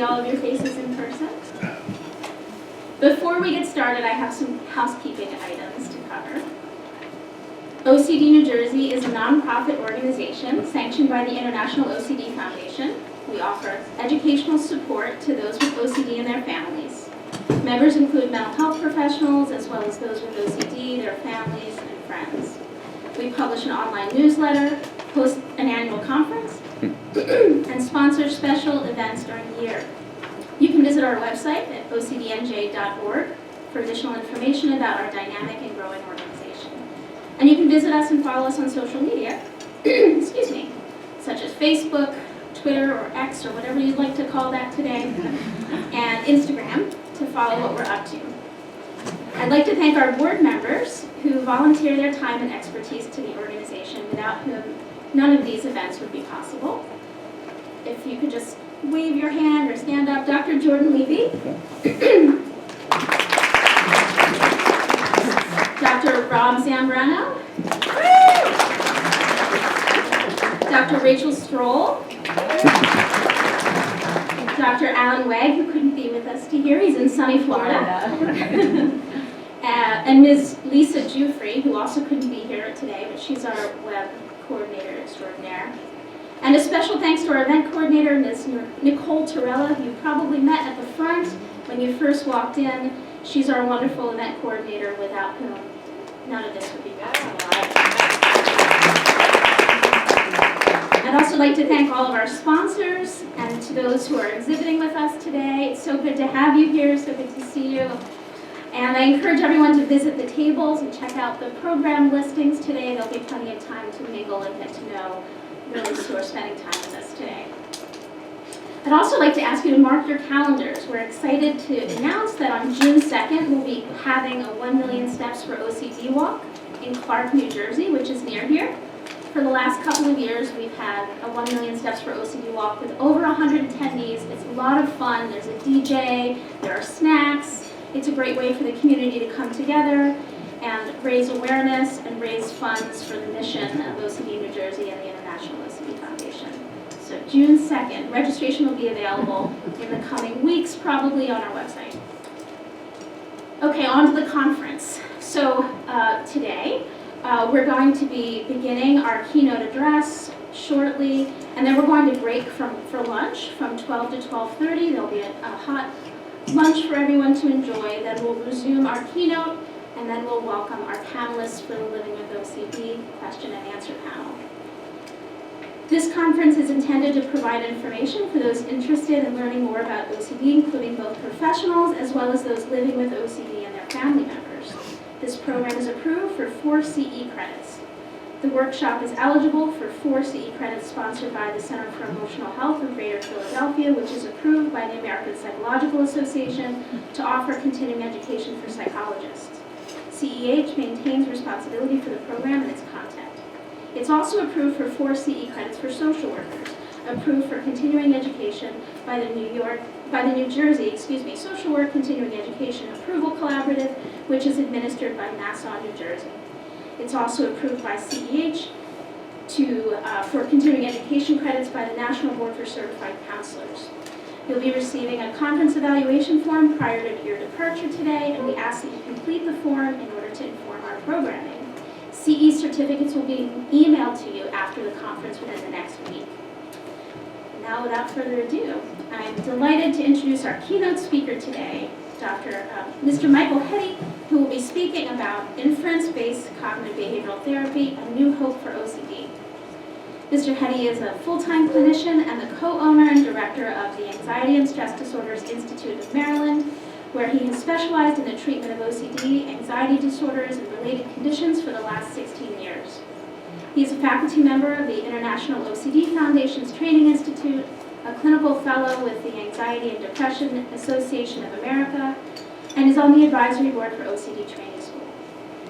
all of your faces in person. Before we get started, I have some housekeeping items to cover. OCD New Jersey is a nonprofit organization sanctioned by the International OCD Foundation. We offer educational support to those with OCD and their families. Members include mental health professionals as well as those with OCD, their families, and friends. We publish an online newsletter, host an annual conference, and sponsor special events during the year. You can visit our website at OCDNJ.org for additional information about our dynamic and growing organization. And you can visit us and follow us on social media, excuse me, such as Facebook, Twitter, or X, or whatever you'd like to call that today, and Instagram to follow what we're up to. I'd like to thank our board members who volunteer their time and expertise to the organization, without whom none of these events would be possible. If you could just wave your hand or stand up. Dr. Jordan Levy. Dr. Rob Zambrano. Dr. Rachel Stroll. Dr. Alan Wegg, who couldn't be with us here. He's in sunny Florida. And Ms. Lisa Jufrey, who also couldn't be here today, but she's our web coordinator extraordinaire. And a special thanks to our event coordinator, Ms. Nicole Torella, who you probably met at the front when you first walked in. She's our wonderful event coordinator, without whom none of this would be possible. I'd also like to thank all of our sponsors and to those who are exhibiting with us today. It's so good to have you here, so good to see you. And I encourage everyone to visit the tables and check out the program listings today. There'll be plenty of time to mingle and get to know those who are spending time with us today. I'd also like to ask you to mark your calendars. We're excited to announce that on June 2nd, we'll be having a 1 Million Steps for OCD walk in Clark, New Jersey, which is near here. For the last couple of years, we've had a 1 Million Steps for OCD walk with over 100 attendees. It's a lot of fun. There's a DJ, there are snacks. It's a great way for the community to come together and raise awareness and raise funds for the mission of OCD New Jersey and the International OCD Foundation. So June 2nd, registration will be available in the coming weeks, probably on our website. Okay, on to the conference. So today, we're going to be beginning our keynote address shortly, and then we're going to break for lunch from 12 to 12:30. There'll be a hot lunch for everyone to enjoy. Then we'll resume our keynote, and then we'll welcome our panelists for the Living with OCD question and answer panel. This conference is intended to provide information for those interested in learning more about OCD, including both professionals as well as those living with OCD and their family members. This program is approved for 4 CE credits. The workshop is eligible for 4 CE credits sponsored by the Center for Emotional Health of Greater Philadelphia, which is approved by the American Psychological Association to offer continuing education for psychologists. CEH maintains responsibility for the program and its content. It's also approved for 4 CE credits for social workers, approved for continuing education by the New Jersey Social Work Continuing Education Approval Collaborative, which is administered by Nassau, New Jersey. It's also approved by CEH for continuing education credits by the National Board for Certified Counselors. You'll be receiving a conference evaluation form prior to your departure today, and we ask that you complete the form in order to inform our programming. CE certificates will be emailed to you after the conference within the next week. Now, without further ado, I'm delighted to introduce our keynote speaker today, Mr. Michael Heady, who will be speaking about inference-based cognitive behavioral therapy, a new hope for OCD. Mr. Heady is a full-time clinician and the co-owner and director of the Anxiety and Stress Disorders Institute of Maryland, where he has specialized in the treatment of OCD, anxiety disorders, and related conditions for the last 16 years. He is a faculty member of the International OCD Foundation's Training Institute, a clinical fellow with the Anxiety and Depression Association of America, and is on the advisory board for OCD Training School.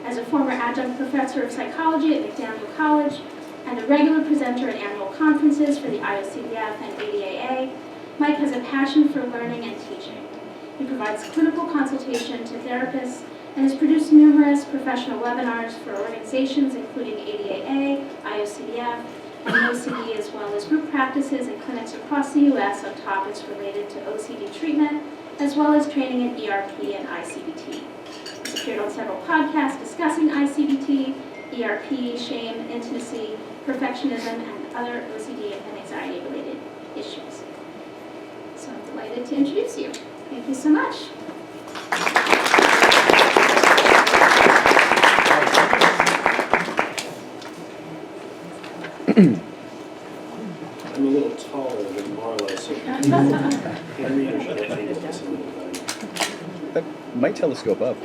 As a former adjunct professor of psychology at McDaniel College and a regular presenter at annual conferences for the IOCDF and ADAA, Mike has a passion for learning and teaching. He provides clinical consultation to therapists and has produced numerous professional webinars for organizations including ADAA, IOCDF, and OCD, as well as group practices and clinics across the U.S. on topics related to OCD treatment, as well as training in ERP and ICBT. He's appeared on several podcasts discussing ICBT, ERP, shame, intimacy, perfectionism, and other OCD and anxiety-related issues. So I'm delighted to introduce you. Thank you so much. I'm a little taller than Marla, so can you hear me, or should I angle this a little better? That might telescope up.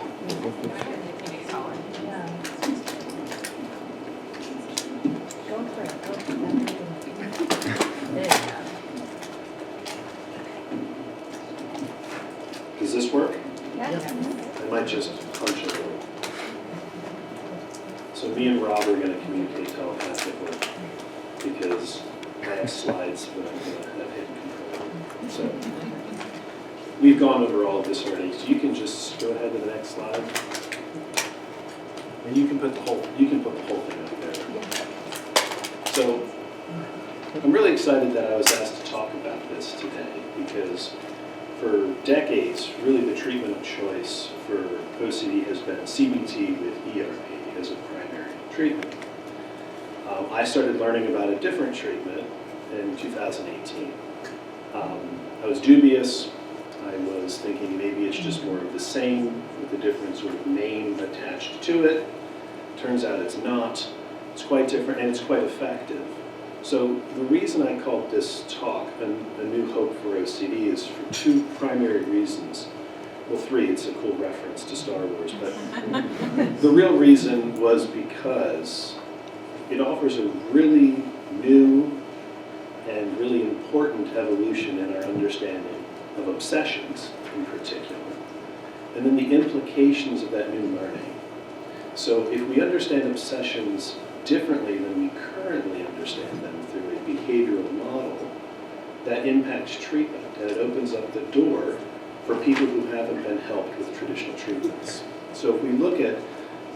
Does this work? I might just punch it a little. So me and Rob are going to communicate telepathically because I have slides that I'm going to have hidden control. So we've gone over all of this already. So you can just go ahead to the next slide, and you can put the whole thing up there. So I'm really excited that I was asked to talk about this today because for decades, really the treatment of choice for OCD has been CBT with ERP as a primary treatment. I started learning about a different treatment in 2018. I was dubious. I was thinking maybe it's just more of the same with a different sort of name attached to it. Turns out it's not. It's quite different and it's quite effective. So the reason I called this talk A New Hope for OCD is for two primary reasons. Well, three, it's a cool reference to Star Wars, but the real reason was because it offers a really new and really important evolution in our understanding of obsessions in particular, and then the implications of that new learning. So if we understand obsessions differently than we currently understand them through a behavioral model, that impacts treatment, and it opens up the door for people who haven't been helped with traditional treatments. So if we look at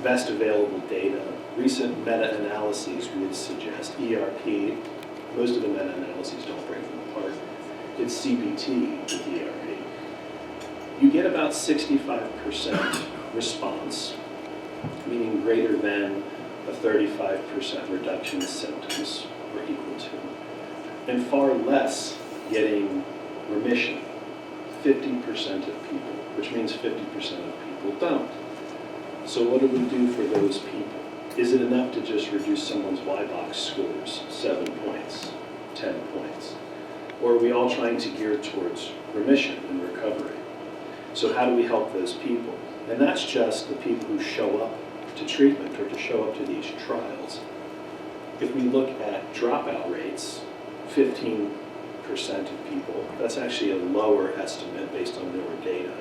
best available data, recent meta-analyses would suggest ERP, most of the meta-analyses don't break them apart, it's CBT with ERP. You get about 65% response, meaning greater than a 35% reduction in symptoms, or equal to, and far less getting remission, 50% of people, which means 50% of people don't. So what do we do for those people? Is it enough to just reduce someone's Y-box scores 7 points, 10 points? Or are we all trying to gear towards remission and recovery? So how do we help those people? And that's just the people who show up to treatment or to show up to these trials. If we look at dropout rates, 15% of people, that's actually a lower estimate based on newer data.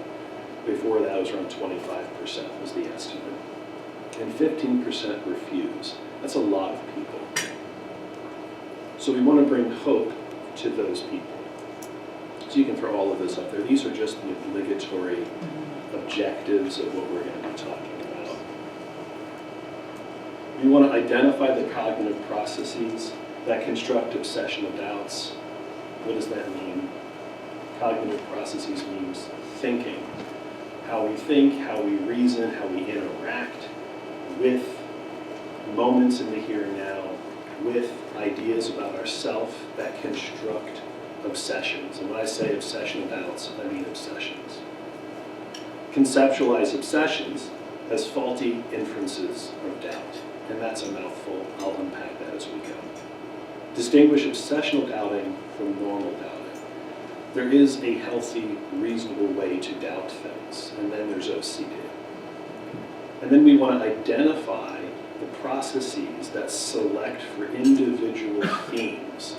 Before that, it was around 25% was the estimate. And 15% refuse. That's a lot of people. So we want to bring hope to those people. So you can throw all of this up there. These are just the obligatory objectives of what we're going to be talking about. We want to identify the cognitive processes that construct obsessional doubts. What does that mean? Cognitive processes means thinking. How we think, how we reason, how we interact with moments in the here and now, with ideas about ourself that construct obsessions. And when I say obsessional doubts, I mean obsessions. Conceptualize obsessions as faulty inferences of doubt. And that's a mouthful. I'll unpack that as we go. Distinguish obsessional doubting from normal doubting. There is a healthy, reasonable way to doubt things, and then there's OCD. And then we want to identify the processes that select for individual themes.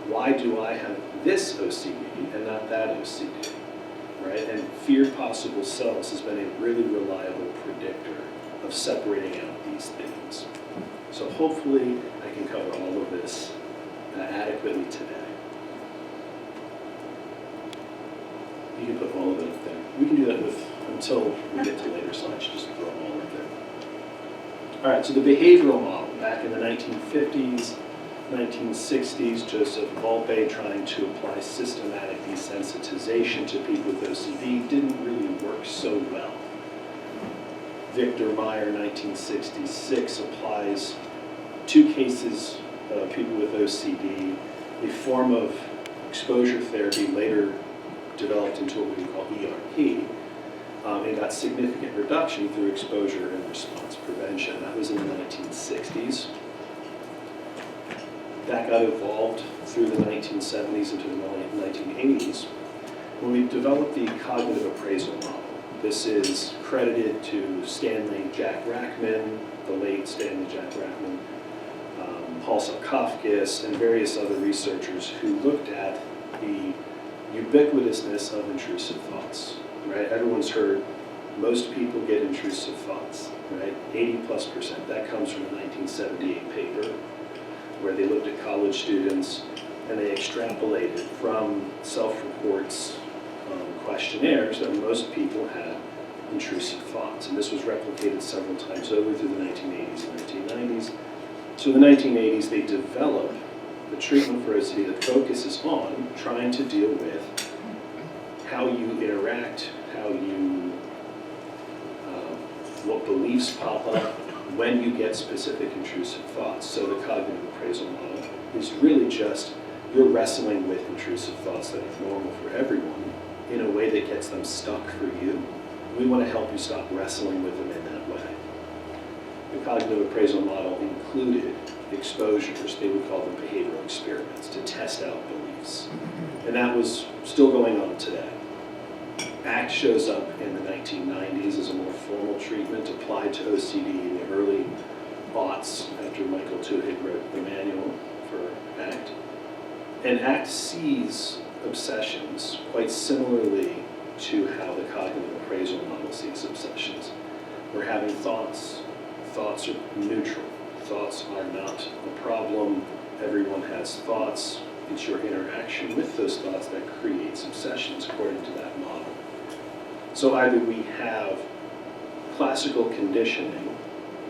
Why do I have this OCD and not that OCD, right? And fear possible selves has been a really reliable predictor of separating out these things. So hopefully I can cover all of this adequately today. You can put all of it up there. We can do that until we get to later slides, just throw them all up there. All right, so the behavioral model, back in the 1950s, 1960s, Joseph Volpe trying to apply systematic desensitization to people with OCD didn't really work so well. Victor Meyer, 1966, applies 2 cases of people with OCD, a form of exposure therapy later developed into what we call ERP, and got significant reduction through exposure and response prevention. That was in the 1960s. That got evolved through the 1970s into the 1980s when we developed the cognitive appraisal model. This is credited to Stanley Jack Rackman, the late Stanley Jack Rackman, Paul Sarkofskis, and various other researchers who looked at the ubiquitousness of intrusive thoughts, right? Everyone's heard most people get intrusive thoughts, right? 80+%. That comes from a 1978 paper where they looked at college students and they extrapolated from self-reports, questionnaires, that most people had intrusive thoughts. And this was replicated several times over through the 1980s and 1990s. So in the 1980s, they developed the treatment for OCD that focuses on trying to deal with how you interact, how you, what beliefs pop up when you get specific intrusive thoughts. So the cognitive appraisal model is really just you're wrestling with intrusive thoughts that are normal for everyone in a way that gets them stuck for you. We want to help you stop wrestling with them in that way. The cognitive appraisal model included exposures, they would call them behavioral experiments, to test out beliefs. And that was still going on today. ACT shows up in the 1990s as a more formal treatment applied to OCD in the early aughts after Michael Tuhig wrote the manual for ACT. And ACT sees obsessions quite similarly to how the cognitive appraisal model sees obsessions. We're having thoughts. Thoughts are neutral. Thoughts are not a problem. Everyone has thoughts. It's your interaction with those thoughts that creates obsessions according to that model. So either we have classical conditioning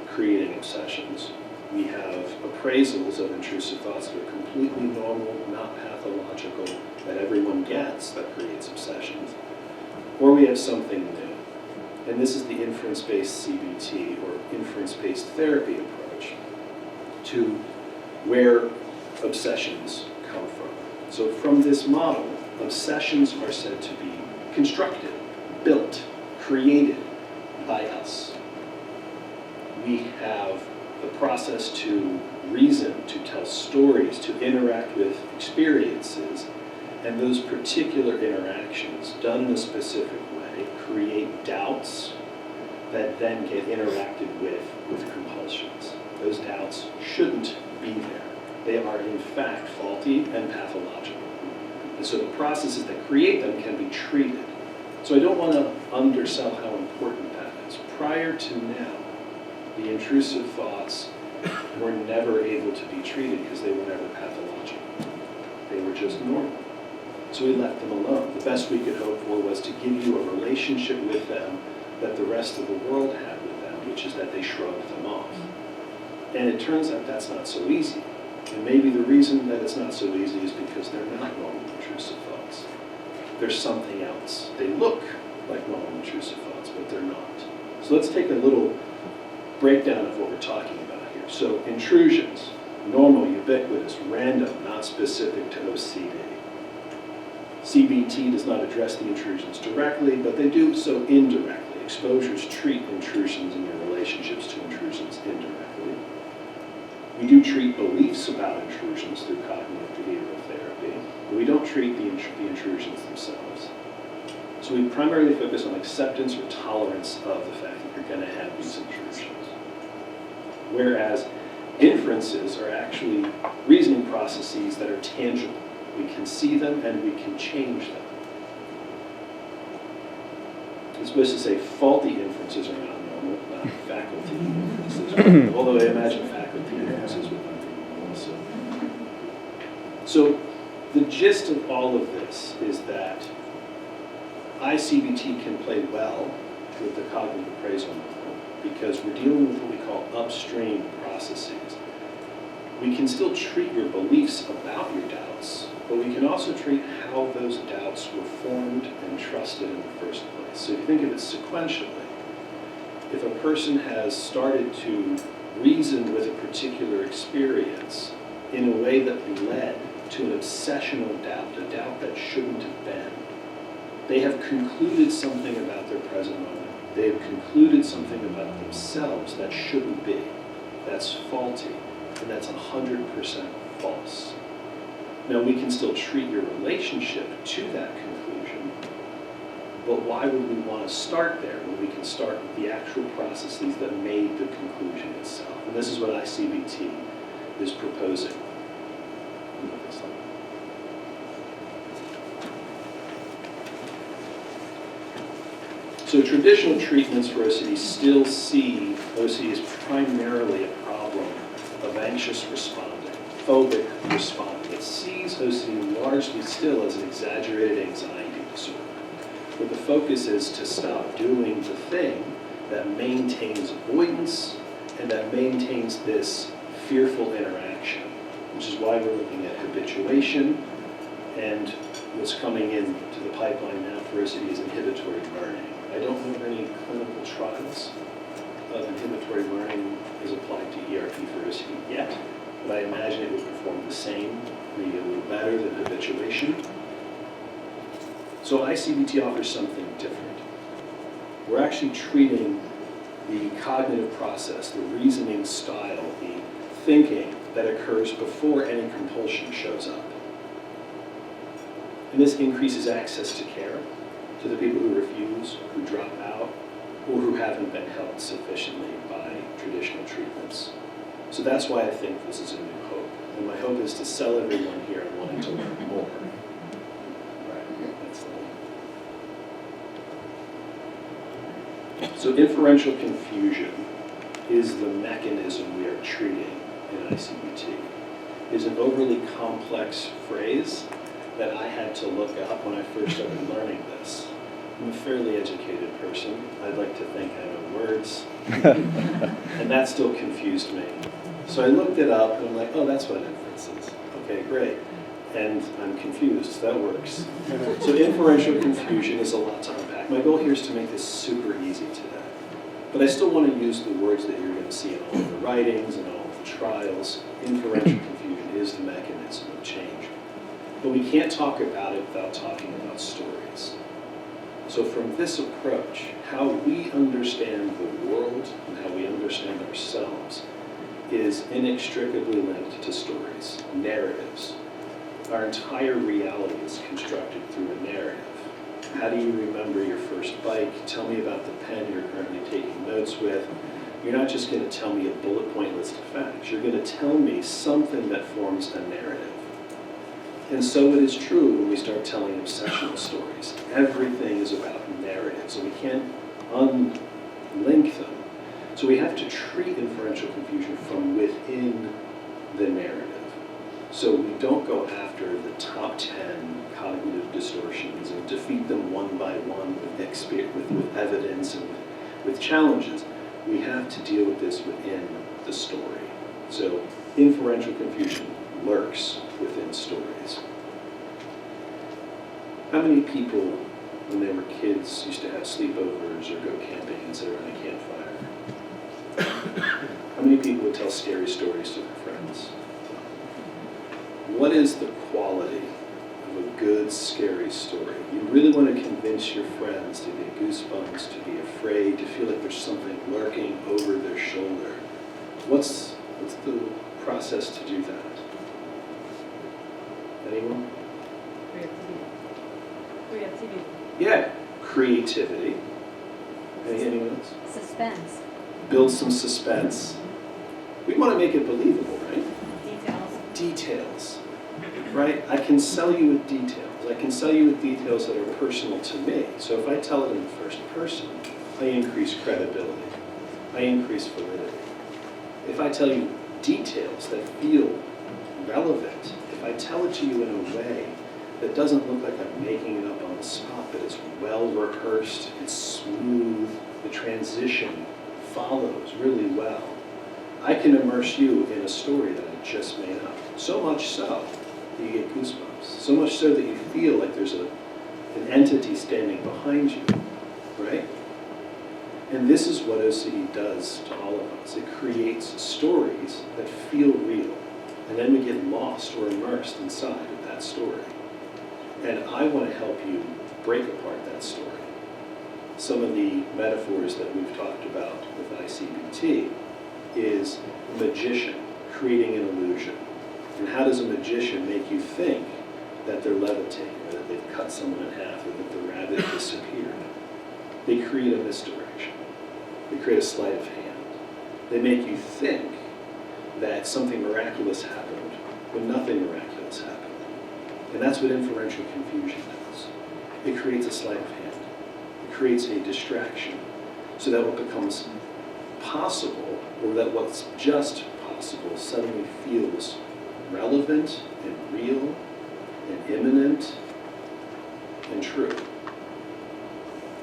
creating obsessions, we have appraisals of intrusive thoughts that are completely normal, not pathological, that everyone gets that creates obsessions, or we have something new. And this is the inference-based CBT, or inference-based therapy approach to where obsessions come from. So from this model, obsessions are said to be constructed, built, created by us. We have the process to reason, to tell stories, to interact with experiences, and those particular interactions done in a specific way create doubts that then get interacted with compulsions. Those doubts shouldn't be there. They are in fact faulty and pathological. And so the processes that create them can be treated. So I don't want to undersell how important that is. Prior to now, the intrusive thoughts were never able to be treated because they were never pathological. They were just normal. So we left them alone. The best we could hope for was to give you a relationship with them that the rest of the world had with them, which is that they shrugged them off. And it turns out that's not so easy. And maybe the reason that it's not so easy is because they're not normal intrusive thoughts. There's something else. They look like normal intrusive thoughts, but they're not. So let's take a little breakdown of what we're talking about here. So intrusions, normal, ubiquitous, random, not specific to OCD. CBT does not address the intrusions directly, but they do so indirectly. Exposures treat intrusions in your relationships to intrusions indirectly. We do treat beliefs about intrusions through cognitive behavioral therapy, but we don't treat the intrusions themselves. So we primarily focus on acceptance or tolerance of the fact that you're going to have these intrusions. Whereas inferences are actually reasoning processes that are tangible. We can see them and we can change them. It's supposed to say faulty inferences are not normal, not faculty inferences. Although I imagine faculty inferences would not be normal also. So the gist of all of this is that ICBT can play well with the cognitive appraisal model because we're dealing with what we call upstream processes. we can still treat your beliefs about your doubts, but we can also treat how those doubts were formed and trusted in the first place. So if you think of it sequentially, if a person has started to reason with a particular experience in a way that led to an obsessional doubt, a doubt that shouldn't have been, they have concluded something about their present moment. They have concluded something about themselves that shouldn't be. That's faulty, and that's 100% false. Now, we can still treat your relationship to that conclusion, but why would we want to start there when we can start with the actual processes that made the conclusion itself? And this is what CBT is proposing. So traditional treatments for OCD still see OCD as primarily a problem of anxious responding, phobic responding. It sees OCD largely still as an exaggerated anxiety disorder, where the focus is to stop doing the thing that maintains avoidance and that maintains this fearful interaction, which is why we're looking at habituation, and what's coming into the pipeline now for OCD is inhibitory learning. I don't know of any clinical trials of inhibitory learning as applied to ERP for OCD yet, but I imagine it would perform the same, maybe a little better than habituation. So ICBT offers something different. We're actually treating the cognitive process, the reasoning style, the thinking that occurs before any compulsion shows up. And this increases access to care to the people who refuse, who drop out, or who haven't been helped sufficiently by traditional treatments. So that's why I think this is a new hope. And my hope is to sell everyone here on wanting to learn more. Right, that's so inferential confusion is the mechanism we are treating in ICBT. It is an overly complex phrase that I had to look up when I first started learning this. I'm a fairly educated person. I'd like to think I know words. And that still confused me. So I looked it up and I'm like, oh, that's what inference is. Okay, great. And I'm confused. That works. So inferential confusion is a lot to unpack. My goal here is to make this super easy today. But I still want to use the words that you're going to see in all of the writings and all of the trials. Inferential confusion is the mechanism of change. But we can't talk about it without talking about stories. So from this approach, how we understand the world and how we understand ourselves is inextricably linked to stories, narratives. Our entire reality is constructed through a narrative. How do you remember your first bike? Tell me about the pen you're currently taking notes with. You're not just going to tell me a bullet point list of facts. You're going to tell me something that forms a narrative. And so it is true when we start telling obsessional stories. Everything is about narratives, and we can't unlink them. So we have to treat inferential confusion from within the narrative. So we don't go after the top 10 cognitive distortions and defeat them one by one with evidence and with challenges. We have to deal with this within the story. So inferential confusion lurks within stories. How many people, when they were kids, used to have sleepovers or go camping and sit around a campfire? How many people would tell scary stories to their friends? What is the quality of a good, scary story? You really want to convince your friends to get goosebumps, to be afraid, to feel like there's something lurking over their shoulder. What's the process to do that? Anyone? Creativity. Yeah, creativity. Anyone else? Suspense. Build some suspense. We want to make it believable, right? Details. Details, right? I can sell you with details. I can sell you with details that are personal to me. So if I tell it in the first person, I increase credibility. I increase validity. If I tell you details that feel relevant, if I tell it to you in a way that doesn't look like I'm making it up on the spot, but it's well rehearsed, it's smooth, the transition follows really well, I can immerse you in a story that I just made up. So much so that you get goosebumps. So much so that you feel like there's an entity standing behind you, right? And this is what OCD does to all of us. It creates stories that feel real, and then we get lost or immersed inside of that story. And I want to help you break apart that story. Some of the metaphors that we've talked about with ICBT is a magician creating an illusion. And how does a magician make you think that they're levitating, or that they've cut someone in half, or that the rabbit disappeared? They create a misdirection. They create a sleight of hand. They make you think that something miraculous happened when nothing miraculous happened. And that's what inferential confusion does. It creates a sleight of hand. It creates a distraction so that what becomes possible, or that what's just possible, suddenly feels relevant and real and imminent and true.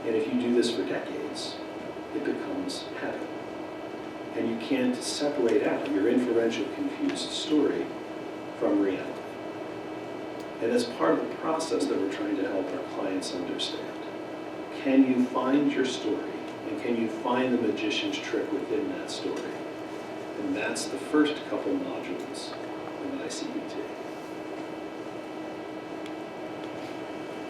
And if you do this for decades, it becomes habit. And you can't separate out your inferential confused story from reality. And that's part of the process that we're trying to help our clients understand. Can you find your story? And can you find the magician's trick within that story? And that's the first couple modules of ICBT.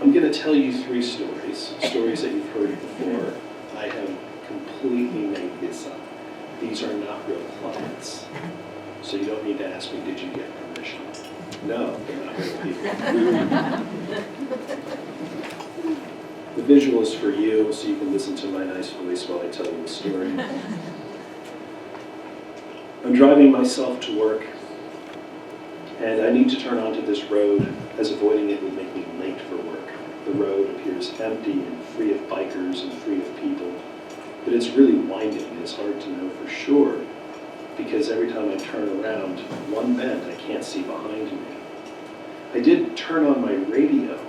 I'm going to tell you 3 stories that you've heard before. I have completely made this up. These are not real clients. So you don't need to ask me, did you get permission? No, they're not real people. The visual is for you, so you can listen to my nice voice while I tell you the story. I'm driving myself to work, and I need to turn onto this road, as avoiding it would make me late for work. The road appears empty and free of bikers and free of people, but it's really winding, and it's hard to know for sure, because every time I turn around one bend, I can't see behind me. I did turn on my radio,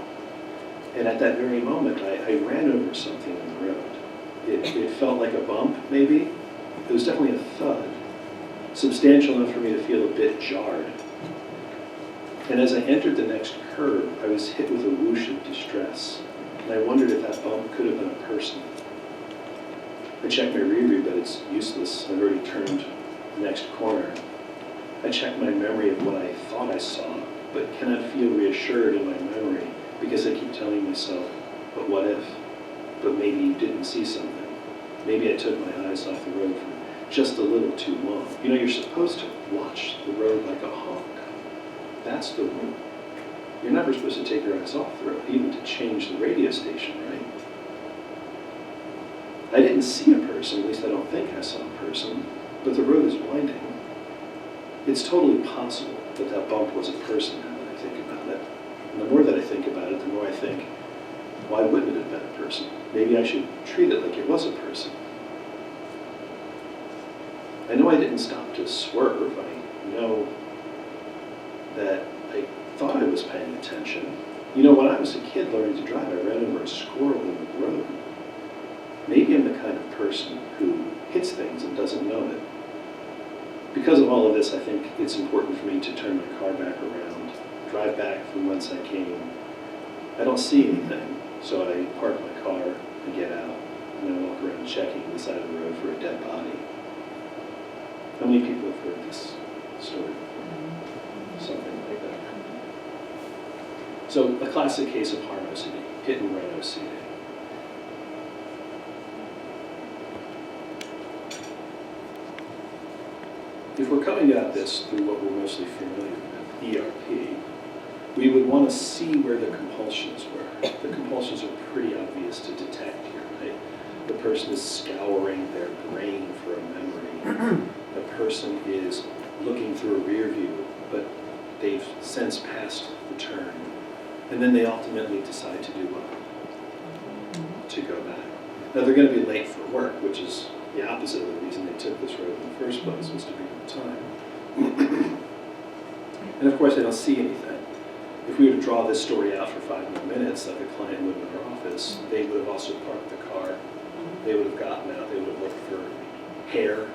and at that very moment, I ran over something on the road. It felt like a bump, maybe. It was definitely a thud, substantial enough for me to feel a bit jarred. And as I entered the next curve, I was hit with a whoosh of distress, and I wondered if that bump could have been a person. I checked my rear view, but it's useless. I've already turned the next corner. I checked my memory of what I thought I saw, but cannot feel reassured in my memory because I keep telling myself, but what if? But maybe you didn't see something. Maybe I took my eyes off the road for just a little too long. You know, you're supposed to watch the road like a hawk. That's the rule. You're never supposed to take your eyes off the road, even to change the radio station, right? I didn't see a person, at least I don't think I saw a person, but the road is winding. It's totally possible that that bump was a person now that I think about it. And the more that I think about it, the more I think, why wouldn't it have been a person? Maybe I should treat it like it was a person. I know I didn't stop to swerve. I know that I thought I was paying attention. You know, when I was a kid learning to drive, I ran over a squirrel in the road. Maybe I'm the kind of person who hits things and doesn't know it. Because of all of this, I think it's important for me to turn my car back around, drive back from whence I came. I don't see anything, so I park my car, I get out, and I walk around checking the side of the road for a dead body. How many people have heard this story before? Something like that. So, a classic case of harm OCD, hit and run OCD. If we're coming at this through what we're mostly familiar with, ERP, we would want to see where the compulsions were. The compulsions are pretty obvious to detect here, right? The person is scouring their brain for a memory. The person is looking through a rear view, but they've since passed the turn. And then they ultimately decide to do what? To go back. Now they're going to be late for work, which is the opposite of the reason they took this road in the first place, was to be on time. And of course, they don't see anything. If we were to draw this story out for 5 more minutes, like a client would in our office, they would have also parked the car. They would have gotten out. They would have looked for hair,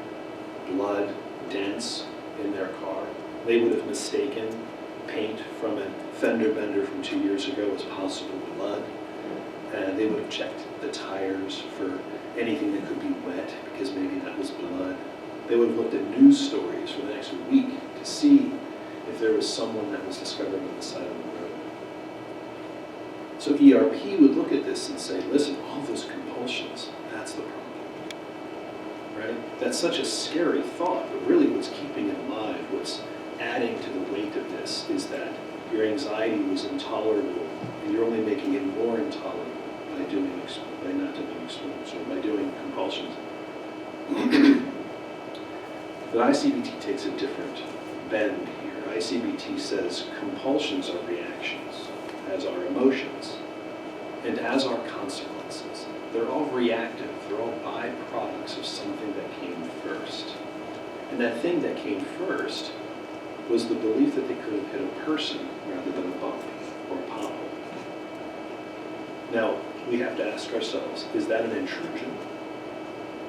blood, dents in their car. They would have mistaken paint from a fender bender from 2 years ago as possible blood. And they would have checked the tires for anything that could be wet, because maybe that was blood. They would have looked at news stories for the next week to see if there was someone that was discovered on the side of the road. So ERP would look at this and say, listen, all those compulsions, that's the problem, right? That's such a scary thought, but really what's keeping it alive, what's adding to the weight of this is that your anxiety was intolerable, and you're only making it more intolerable by not doing experiments or by doing compulsions. But ICBT takes a different bend here. ICBT says compulsions are reactions, as are emotions, and as are consequences. They're all reactive. They're all byproducts of something that came first. And that thing that came first was the belief that they could have hit a person rather than a bump or a pothole. Now, we have to ask ourselves, is that an intrusion?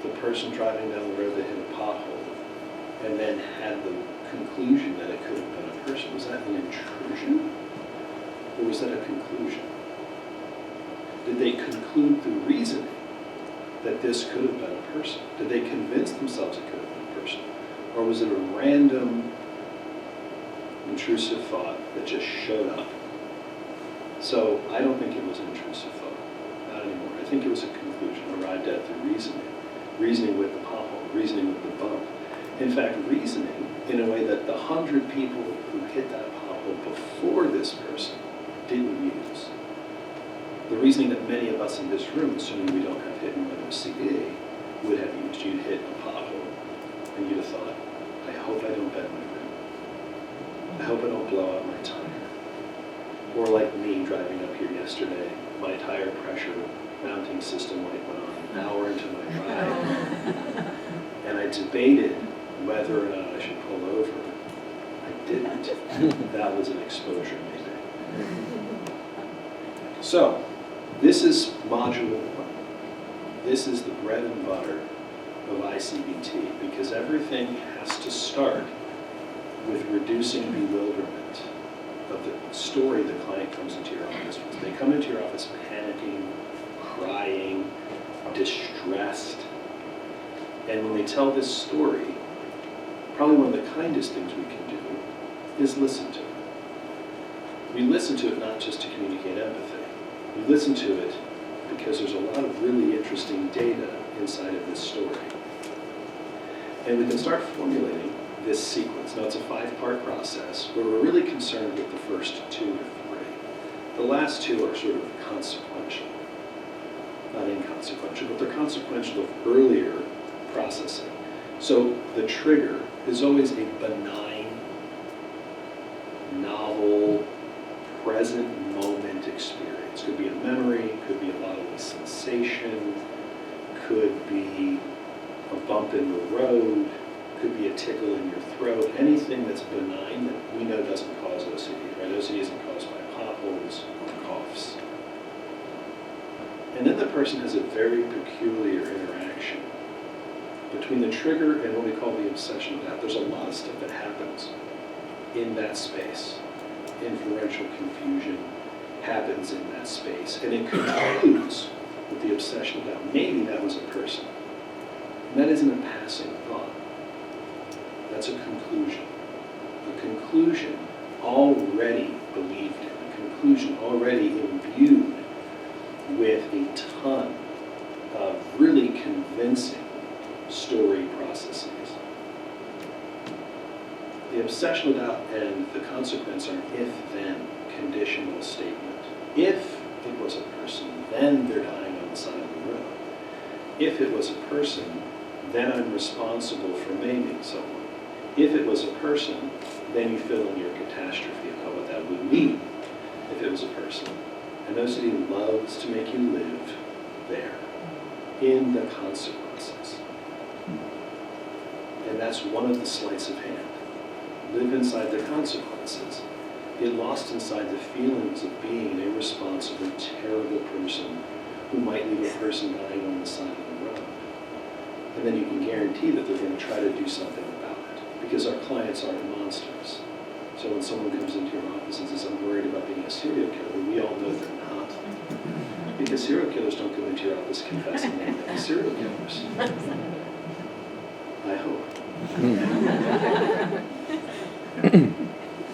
The person driving down the road that hit a pothole and then had the conclusion that it could have been a person, was that an intrusion? Or was that a conclusion? Did they conclude through reasoning that this could have been a person? Did they convince themselves it could have been a person? Or was it a random intrusive thought that just showed up? So I don't think it was an intrusive thought, not anymore. I think it was a conclusion arrived at through reasoning with the pothole, reasoning with the bump. In fact, reasoning in a way that the 100 people who hit that pothole before this person didn't use. The reasoning that many of us in this room, assuming we don't have hit and run OCD, would have used. You'd hit a pothole and you'd have thought, I hope I don't bend my rim. I hope I don't blow out my tire. Or like me driving up here yesterday, my tire pressure mounting system light went on an hour into my ride. And I debated whether or not I should pull over. I didn't. That was an exposure maybe. So, this is module 1. This is the bread and butter of ICBT, because everything has to start with reducing bewilderment of the story the client comes into your office with. They come into your office panicking, crying, distressed. And when they tell this story, probably one of the kindest things we can do is listen to it. We listen to it not just to communicate empathy. We listen to it because there's a lot of really interesting data inside of this story. And we can start formulating this sequence. Now, it's a 5-part process where we're really concerned with the first 2 to 3. The last 2 are sort of consequential. Not inconsequential, but they're consequential of earlier processing. So the trigger is always a benign, novel, present moment experience. Could be a memory, could be a bodily sensation, could be a bump in the road, could be a tickle in your throat, anything that's benign that we know doesn't cause OCD, right? OCD isn't caused by potholes or coughs. And then the person has a very peculiar interaction between the trigger and what we call the obsession of that. There's a lot of stuff that happens in that space. Inferential confusion happens in that space. And it concludes with the obsession of doubt. Maybe that was a person. And that isn't a passing thought. That's a conclusion. A conclusion already believed in. A conclusion already imbued with a ton of really convincing story processes. The obsession with doubt and the consequence are an if-then conditional statement. If it was a person, then they're dying on the side of the road. If it was a person, then I'm responsible for maiming someone. If it was a person, then you fill in your catastrophe about what that would mean if it was a person. And OCD loves to make you live there, in the consequences. And that's one of the sleights of hand. Live inside the consequences. Get lost inside the feelings of being an irresponsible, terrible person who might leave a person dying on the side of the road. And then you can guarantee that they're going to try to do something about it, because our clients aren't monsters. So when someone comes into your office and says, I'm worried about being a serial killer, we all know they're not. Because serial killers don't come into your office confessing they're serial killers. I hope.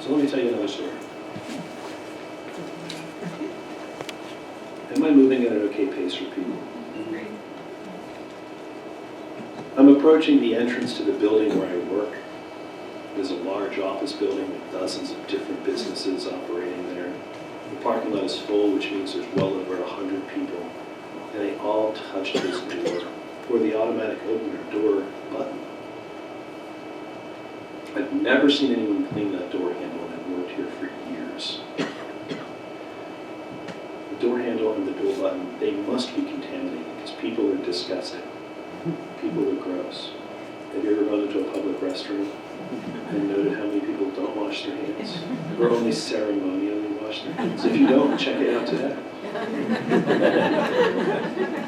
So let me tell you another story. Am I moving at an okay pace for people? I'm approaching the entrance to the building where I work. There's a large office building with dozens of different businesses operating there. The parking lot is full, which means there's well over 100 people, and they all touch this door or the automatic opener door button. I've never seen anyone clean that door handle, and I've worked here for years. The door handle and the door button, they must be contaminated because people are disgusting. People are gross. Have you ever gone into a public restroom and noted how many people don't wash their hands? Or only ceremonially wash their hands? If you don't, check it out today.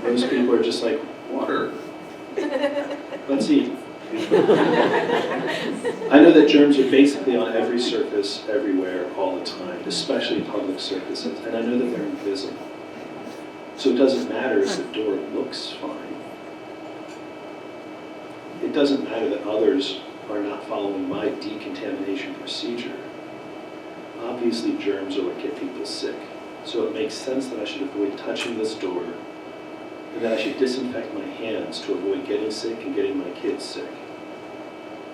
Those people are just like, water. Let's eat. I know that germs are basically on every surface, everywhere, all the time, especially public surfaces, and I know that they're invisible. So it doesn't matter if the door looks fine. It doesn't matter that others are not following my decontamination procedure. Obviously, germs are what get people sick. So it makes sense that I should avoid touching this door and that I should disinfect my hands to avoid getting sick and getting my kids sick.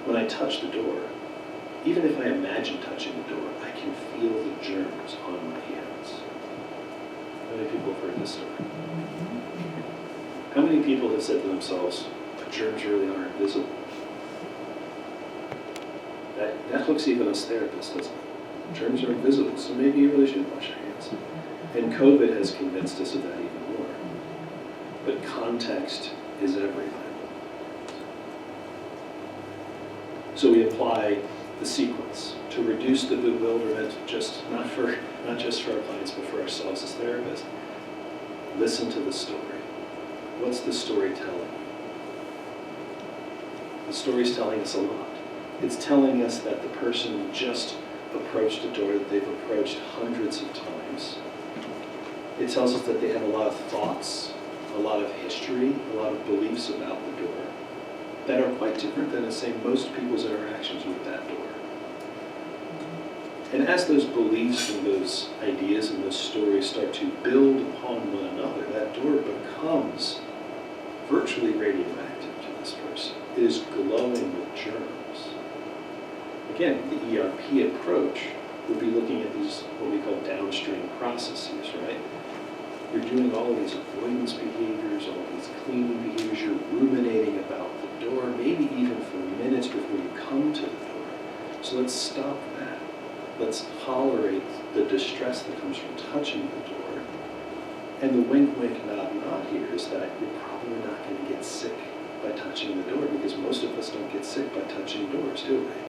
When I touch the door, even if I imagine touching the door, I can feel the germs on my hands. How many people have heard this story? How many people have said to themselves, but germs really are invisible? That hooks even us therapists, doesn't it? Germs are invisible, so maybe you really should wash your hands. And COVID has convinced us of that even more. But context is everything. So we apply the sequence to reduce the bewilderment, not just for our clients, but for ourselves as therapists. Listen to the story. What's the story telling you? The story's telling us a lot. It's telling us that the person just approached a door that they've approached hundreds of times. It tells us that they have a lot of thoughts, a lot of history, a lot of beliefs about the door that are quite different than, say, most people's interactions with that door. And as those beliefs and those ideas and those stories start to build upon one another, that door becomes virtually radioactive to this person. It is glowing with germs. Again, the ERP approach would be looking at these, what we call downstream processes, right? You're doing all of these avoidance behaviors, all of these cleaning behaviors, you're ruminating about the door, maybe even for minutes before you come to the door. So let's stop that. Let's tolerate the distress that comes from touching the door. And the wink, wink, nod, nod here is that you're probably not going to get sick by touching the door, because most of us don't get sick by touching doors, do we?